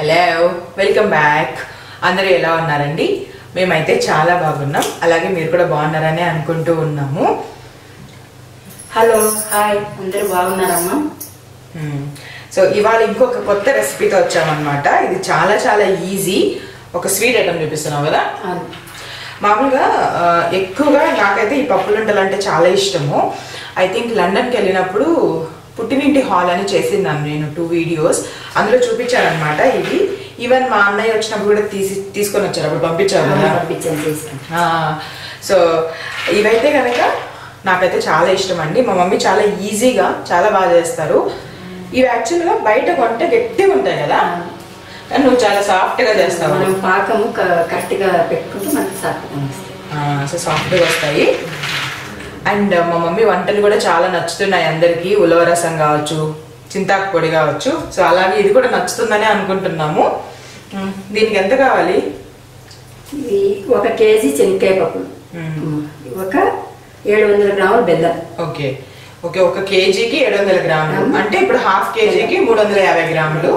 Hello, welcome back. అందరూ ఎలా ఉన్నారండి? మేమైతే చాలా బాగున్నాం. అలాగే మీరు కూడా బాగున్నారని అనుకుంటూ ఉన్నాము. హలో, హాయ్, అందరూ బాగున్నారమ్మా? సో ఇవాళ ఇంకొక కొత్త రెసిపీతో వచ్చామన్నమాట. ఇది చాలా చాలా ఈజీ. ఒక స్వీట్ ఐటమ్ చూపిస్తున్నావు కదా. మామూలుగా ఎక్కువగా నాకైతే ఈ పప్పులుంటలు అంటే చాలా ఇష్టము. ఐ థింక్ లండన్కి వెళ్ళినప్పుడు పుట్టినింటి హాల్ అని చేసిందాను నేను 2 వీడియోస్. అందులో చూపించాను అనమాట. ఇది ఈవెన్ మా అన్నయ్య వచ్చినప్పుడు కూడా తీసుకొని వచ్చారు, అప్పుడు పంపించారు కదా. సో ఇవైతే కనుక నాకైతే చాలా ఇష్టం అండి. మా మమ్మీ చాలా ఈజీగా చాలా బాగా చేస్తారు. ఇవి యాక్చువల్గా బయట కొంటే గట్టిగా ఉంటాయి కదా, నువ్వు చాలా సాఫ్ట్గా చేస్తావు. మనం పాకము కరెక్ట్గా పెట్టుకుంటే మనకి సాఫ్ట్గా వస్తాయి. సో సాఫ్ట్గా వస్తాయి. అండ్ మా మమ్మీ వంటలు కూడా చాలా నచ్చుతున్నాయి అందరికీ. ఉలవ రసం కావచ్చు, చింతాకు పొడి కావచ్చు. సో అలాగే ఇది కూడా నచ్చుతుందని అనుకుంటున్నాము. దీనికి ఎంత కావాలి? ఇది 1 కేజీ శనక్కాయ పప్పులు, ఒక 700 గ్రాముల బెల్లం. ఓకే ఓకే, 1 కేజీకి 700 గ్రాములు అంటే ఇప్పుడు హాఫ్ కేజీకి 350 గ్రాములు.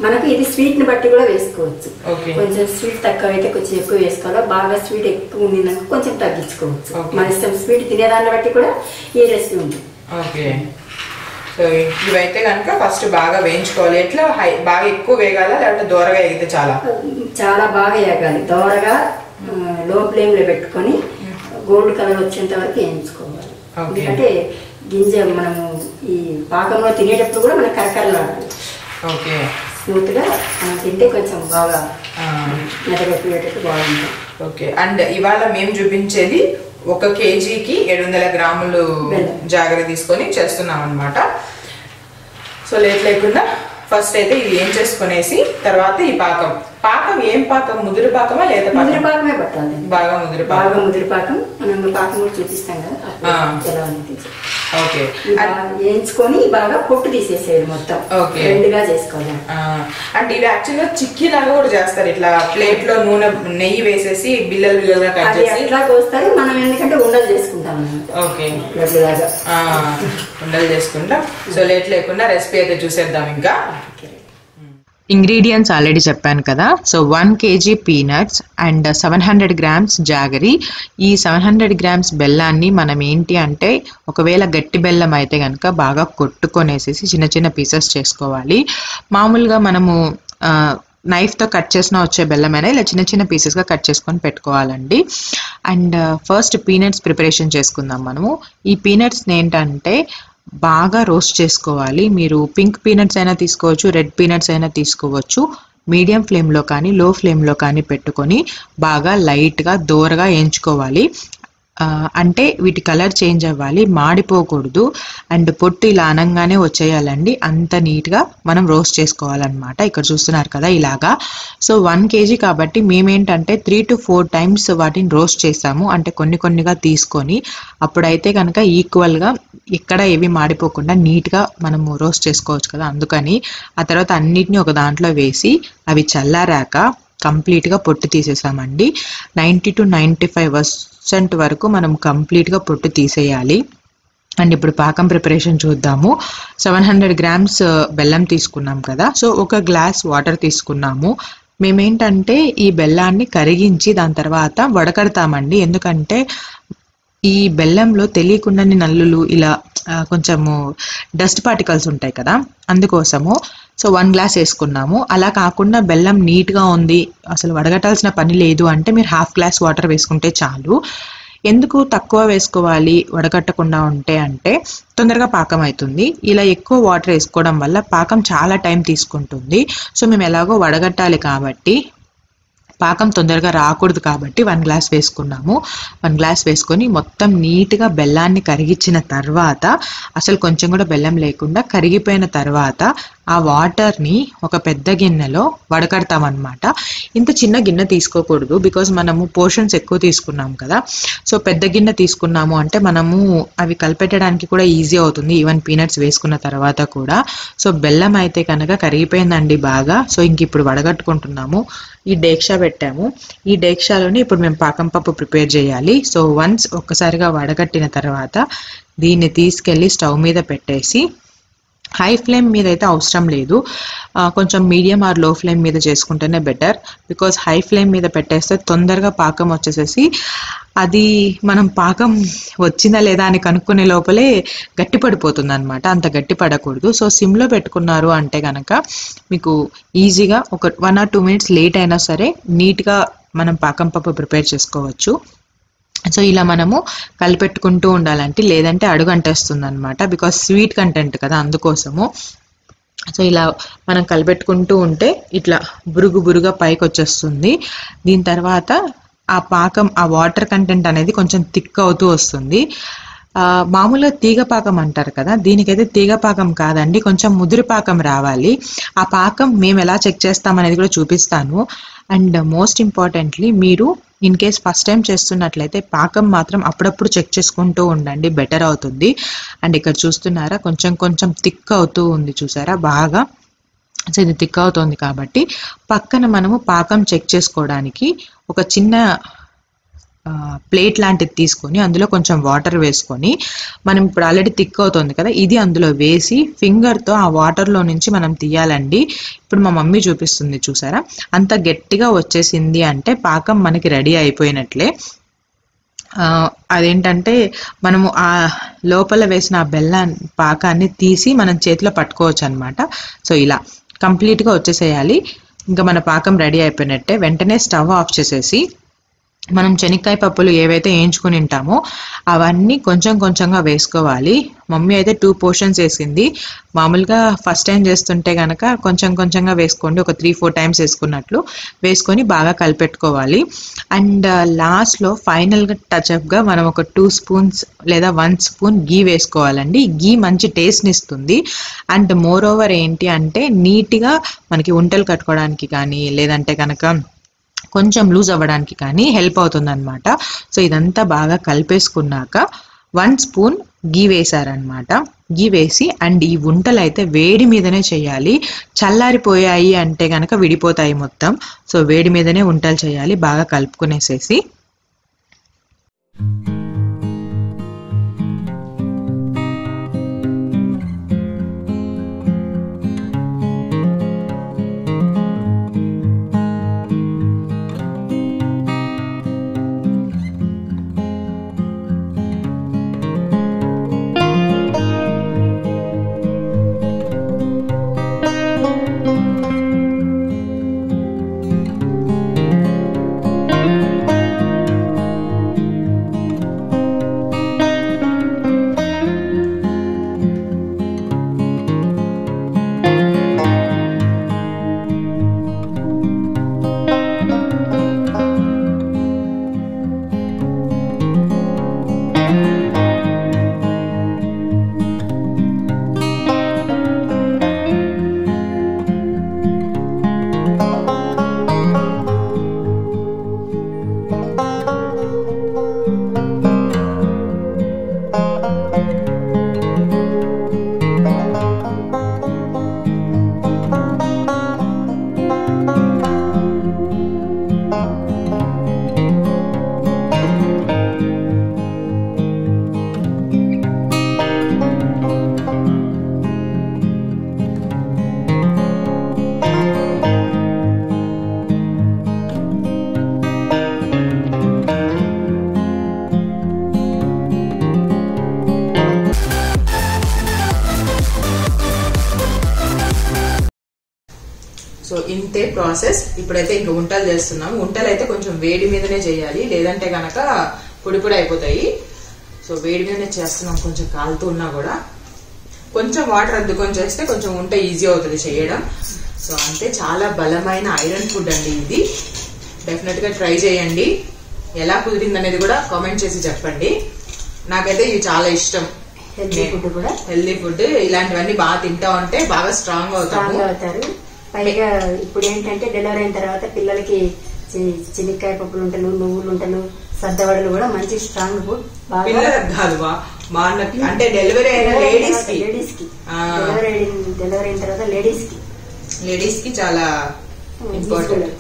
మనకు ఇది స్వీట్ ని బట్టి కూడా వేసుకోవచ్చు. ఓకే, కొంచెం స్వీట్ తక్కువ అయితే కొంచెం ఎక్కువ వేసుకోవాలి. బాగా స్వీట్ ఎక్కువ ఉండిందనుకో కొంచెం తగ్గించుకోవచ్చు. మన ఇష్టం, స్వీట్ తినేదాన్ని బట్టి కూడా ఈ రెసిపీ ఉంటుంది. ఓకే, సో ఇవైతే కనుక ఫస్ట్ బాగా వేయించుకోవాలి. ఎట్లా బాగా ఎక్కువ వేగాల లేకపోతే దూరగా వేగితే చాలా? చాలా బాగా వేగాలి. దూరగా లో ఫ్లేమ్ లో పెట్టుకొని గోల్డ్ కలర్ వచ్చేంత వరకు వేయించుకోవాలి. ఎందుకంటే గింజ మనము ఈ పాకంలో తినేటప్పుడు కూడా మనకు కరకరలాడాలి. ఓకే, స్మూత్ గా మనం తింటే కొంచెం బాగా మెదగట్టుకునేటట్టు బాగుంటుంది. ఓకే, అండ్ ఇవాళ మేము చూపించేది 1 కేజీకి 700 గ్రాములు జాగ్రత్త తీసుకొని చేస్తున్నాం అనమాట. సో లేట్ లేకుండా ఫస్ట్ అయితే ఇది ఏం చేసుకునేసి తర్వాత ఈ పాకం ఏం పాకం? ముదురు పాకమా లేదా? ముదురు పాకమే పట్టాలి. బాగా ముదురు పాకం. మనం పాకం కూడా చూపిస్తాం కదా, ఎలా ఉంది. ఓకే, వేయించుకొని బాగా పొట్టు తీసేసేది మొత్తం. ఓకే, రెండుగా చేసుకోవాలి. అంటే ఇవి యాక్చువల్గా చిక్కీ లాగా కూడా చేస్తారు. ఇట్లా ప్లేట్ లో నెయ్యి వేసేసి బిల్లలుగా కట్ చేసి ఇట్లా కోస్తారు. మనం ఎందుకంటే ఉండలు చేసుకుంటాం. ఓకే, ఉండలు చేసుకుంటాం. సో లేట్ లేకుండా రెసిపీ అయితే చూసేద్దాం. ఇంకా ఇంగ్రీడియంట్స్ ఆల్రెడీ చెప్పాను కదా. So 1 KG peanuts and 700 grams jaggery. ఈ 700 గ్రామ్స్ బెల్లాన్ని మనం ఏంటి అంటే, ఒకవేళ గట్టి బెల్లం అయితే కనుక బాగా కొట్టుకొనేసేసి చిన్న చిన్న పీసెస్ చేసుకోవాలి. మామూలుగా మనము నైఫ్తో కట్ చేసిన వచ్చే బెల్లమైనా ఇలా చిన్న చిన్న పీసెస్గా కట్ చేసుకొని పెట్టుకోవాలండి. అండ్ ఫస్ట్ పీనట్స్ ప్రిపరేషన్ చేసుకుందాం మనము. ఈ పీనట్స్ని ఏంటంటే బాగా రోస్ట్ చేసుకోవాలి. మీరు పింక్ పీనట్స్ అయినా తీసుకోవచ్చు, రెడ్ పీనట్స్ అయినా తీసుకోవచ్చు. మీడియం ఫ్లేమ్లో కానీ లో ఫ్లేమ్లో కానీ పెట్టుకొని బాగా లైట్గా దోరగా వేయించుకోవాలి. అంటే వీటి కలర్ చేంజ్ అవ్వాలి, మాడిపోకూడదు. అండ్ పొట్టు ఇలా అనంగానే వచ్చేయాలండి. అంత నీట్గా మనం రోస్ట్ చేసుకోవాలన్నమాట. ఇక్కడ చూస్తున్నారు కదా ఇలాగా. సో 1 కేజీ కాబట్టి మేమేంటంటే 3 to 4 టైమ్స్ వాటిని రోస్ట్ చేసాము. అంటే కొన్నిగా తీసుకొని అప్పుడైతే కనుక ఈక్వల్గా ఎక్కడ ఏవి మాడిపోకుండా నీట్గా మనము రోస్ట్ చేసుకోవచ్చు కదా. అందుకని ఆ తర్వాత అన్నిటిని ఒక దాంట్లో వేసి అవి చల్లారాక కంప్లీట్గా పొట్టు తీసేసామండి. 90 to 95% వరకు మనం కంప్లీట్గా పొట్టు తీసేయాలి. అండ్ ఇప్పుడు పాకం ప్రిపరేషన్ చూద్దాము. 700 గ్రామ్స్ బెల్లం తీసుకున్నాం కదా. సో 1 గ్లాస్ వాటర్ తీసుకున్నాము. మేమేంటంటే ఈ బెల్లాన్ని కరిగించి దాని తర్వాత వడకడతామండి. ఎందుకంటే ఈ బెల్లంలో తెలియకుండానే నల్లులు ఇలా కొంచెము డస్ట్ పార్టికల్స్ ఉంటాయి కదా, అందుకోసము. సో 1 గ్లాస్ వేసుకున్నాము. అలా కాకుండా బెల్లం నీట్గా ఉంది, అసలు వడగట్టాల్సిన పని లేదు అంటే మీరు 1/2 గ్లాస్ వాటర్ వేసుకుంటే చాలు. ఎందుకు తక్కువ వేసుకోవాలి వడగట్టకుండా ఉంటే అంటే తొందరగా పాకం అవుతుంది. ఇలా ఎక్కువ వాటర్ వేసుకోవడం వల్ల పాకం చాలా టైం తీసుకుంటుంది. సో మేము ఎలాగో వడగట్టాలి కాబట్టి పాకం తొందరగా రాకూడదు కాబట్టి 1 గ్లాస్ వేసుకున్నాము. 1 గ్లాస్ వేసుకొని మొత్తం నీట్గా బెల్లాన్ని కరిగించిన తర్వాత, అసలు కొంచెం కూడా బెల్లం లేకుండా కరిగిపోయిన తర్వాత ఆ వాటర్ని ఒక పెద్ద గిన్నెలో వడకడతామన్నమాట. ఇంత చిన్న గిన్నె తీసుకోకూడదు, బికాజ్ మనము పోర్షన్స్ ఎక్కువ తీసుకున్నాం కదా. సో పెద్ద గిన్నె తీసుకున్నాము అంటే మనము అవి కలిపెట్టడానికి కూడా ఈజీ అవుతుంది, ఈవెన్ పీనట్స్ వేసుకున్న తర్వాత కూడా. సో బెల్లం అయితే కనుక కరిగిపోయిందండి బాగా. సో ఇంక ఇప్పుడు వడగట్టుకుంటున్నాము. ఈ డేక్షా పెట్టాము. ఈ డేక్షాలోని ఇప్పుడు మేము పాకం పప్పు ప్రిపేర్ చేయాలి. సో వన్స్ ఒక్కసారిగా వడగట్టిన తర్వాత దీన్ని తీసుకెళ్ళి స్టవ్ మీద పెట్టేసి హై ఫ్లేమ్ మీద అయితే అవసరం లేదు, కొంచెం మీడియం ఆర్ లో ఫ్లేమ్ మీద చేసుకుంటేనే బెటర్. బికాజ్ హై ఫ్లేమ్ మీద పెట్టేస్తే తొందరగా పాకం వచ్చేసేసి అది మనం పాకం వచ్చిందా లేదా అని కనుక్కునే లోపలే గట్టి పడిపోతుంది అనమాట. అంత గట్టి పడకూడదు. సో సిమ్లో పెట్టుకున్నారు అంటే కనుక మీకు ఈజీగా ఒక 1 or 2 minutes లేట్ అయినా సరే నీట్గా మనం పాకం పప్పు ప్రిపేర్ చేసుకోవచ్చు. సో ఇలా మనము కలిపెట్టుకుంటూ ఉండాలంటే, లేదంటే అడుగు అంటేస్తుంది అనమాట. బికాస్ స్వీట్ కంటెంట్ కదా, అందుకోసము. సో ఇలా మనం కలిపెట్టుకుంటూ ఉంటే ఇట్లా బురుగా పైకి వచ్చేస్తుంది. దీని తర్వాత ఆ పాకం, ఆ వాటర్ కంటెంట్ అనేది కొంచెం థిక్ అవుతూ వస్తుంది. మామూలుగా తీగ పాకం అంటారు కదా, దీనికైతే తీగ పాకం కాదండి, కొంచెం ముదురు పాకం రావాలి. ఆ పాకం మేము ఎలా చెక్ చేస్తాం అనేది కూడా చూపిస్తాను. అండ్ మోస్ట్ ఇంపార్టెంట్లీ, మీరు ఇన్ కేస్ ఫస్ట్ టైం చేస్తున్నట్లయితే పాకం మాత్రం అప్పుడప్పుడు చెక్ చేసుకుంటూ ఉండండి, బెటర్ అవుతుంది. అండ్ ఇక్కడ చూస్తున్నారా కొంచెం కొంచెం థిక్ అవుతూ ఉంది, చూసారా బాగా. సో ఇది థిక్ అవుతుంది కాబట్టి పక్కన మనము పాకం చెక్ చేసుకోవడానికి ఒక చిన్న ప్లేట్ లాంటిది తీసుకొని అందులో కొంచెం వాటర్ వేసుకొని, మనం ఇప్పుడు ఆల్రెడీ థిక్ అవుతుంది కదా, ఇది అందులో వేసి ఫింగర్తో ఆ వాటర్లో నుంచి మనం తీయాలండి. ఇప్పుడు మా మమ్మీ చూపిస్తుంది చూసారా, అంత గట్టిగా వచ్చేసింది అంటే పాకం మనకి రెడీ అయిపోయినట్లే. అదేంటంటే మనము ఆ లోపల వేసిన ఆ పాకాన్ని తీసి మనం చేతిలో పట్టుకోవచ్చు అనమాట. సో ఇలా కంప్లీట్గా వచ్చేసేయాలి. ఇంకా మన పాకం రెడీ అయిపోయినట్టే. వెంటనే స్టవ్ ఆఫ్ చేసేసి మనం శనక్కాయ పప్పులు ఏవైతే వేయించుకుని ఉంటామో అవన్నీ కొంచెం కొంచెంగా వేసుకోవాలి. మమ్మీ అయితే 2 portions వేసింది. మామూలుగా ఫస్ట్ టైం చేస్తుంటే కనుక కొంచెం కొంచెంగా వేసుకోండి, ఒక 3-4 times వేసుకున్నట్లు వేసుకొని బాగా కలిపెట్టుకోవాలి. అండ్ లాస్ట్లో ఫైనల్గా టచ్అప్గా మనం ఒక 2 spoons లేదా 1 spoon గీ వేసుకోవాలండి. గీ మంచి టేస్ట్ని ఇస్తుంది. అండ్ మోర్ ఓవర్ ఏంటి అంటే నీట్గా మనకి ఉంటలు కట్టుకోవడానికి కానీ, లేదంటే కనుక కొంచెం లూజ్ అవ్వడానికి కానీ హెల్ప్ అవుతుంది అనమాట. సో ఇదంతా బాగా కలిపేసుకున్నాక 1 spoon గీ వేసారనమాట. గీ వేసి, అండ్ ఈ ఉంటలు అయితే వేడి మీదనే చేయాలి. చల్లారిపోయాయి అంటే కనుక విడిపోతాయి మొత్తం. సో వేడి మీదనే ఉంటలు చేయాలి, బాగా కలుపుకునేసేసి. సో ఇంతే ప్రాసెస్. ఇప్పుడైతే ఇంకా ఉంటలు చేస్తున్నాము. ఉంటలు అయితే కొంచెం వేడి మీదనే చేయాలి, లేదంటే గనక పొడి పొడి అయిపోతాయి. సో వేడి మీదనే చేస్తున్నాం, కొంచెం కాలుతూ ఉన్నా కూడా. కొంచెం వాటర్ అద్దుకొని చేస్తే కొంచెం ఉంట ఈజీ అవుతుంది చేయడం. సో అంతే, చాలా బలమైన ఐరన్ ఫుడ్ అండి ఇది. డెఫినెట్ గా ట్రై చేయండి. ఎలా కుదిరింది అనేది కూడా కామెంట్ చేసి చెప్పండి. నాకైతే ఇవి చాలా ఇష్టం. హెల్దీ ఫుడ్ కూడా, హెల్దీ ఫుడ్. ఇలాంటివన్నీ బాగా తింటా ఉంటే బాగా స్ట్రాంగ్ అవుతారు. పైగా ఇప్పుడు ఏంటంటే డెలివరీ అయిన తర్వాత పిల్లలకి చినిక్కాయ పప్పులు ఉంటలు, నువ్వులు ఉంటలు, సద్దవడలు కూడా మంచి స్ట్రాంగ్ ఫుడ్. పిల్లలకు కాదు, మా అన్నకి, అంటే డెలివరీ అయిన లేడీస్ కి డెలివరీ అయిన తర్వాత లేడీస్ కి చాలా ఇంపార్టెంట్.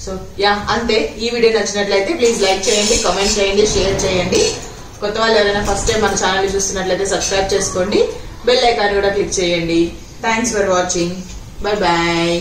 సో యా అంతే. ఈ వీడియో నచ్చినట్లయితే ప్లీజ్ లైక్ చేయండి, కామెంట్ చేయండి, షేర్ చేయండి. కొత్త వాళ్ళు ఎవరైనా ఫస్ట్ టైం మన ఛానల్ చూస్తున్నట్లయితే సబ్స్క్రైబ్ చేసుకోండి. బెల్ ఐకాన్ కూడా క్లిక్ చేయండి. Thanks for watching. Bye bye.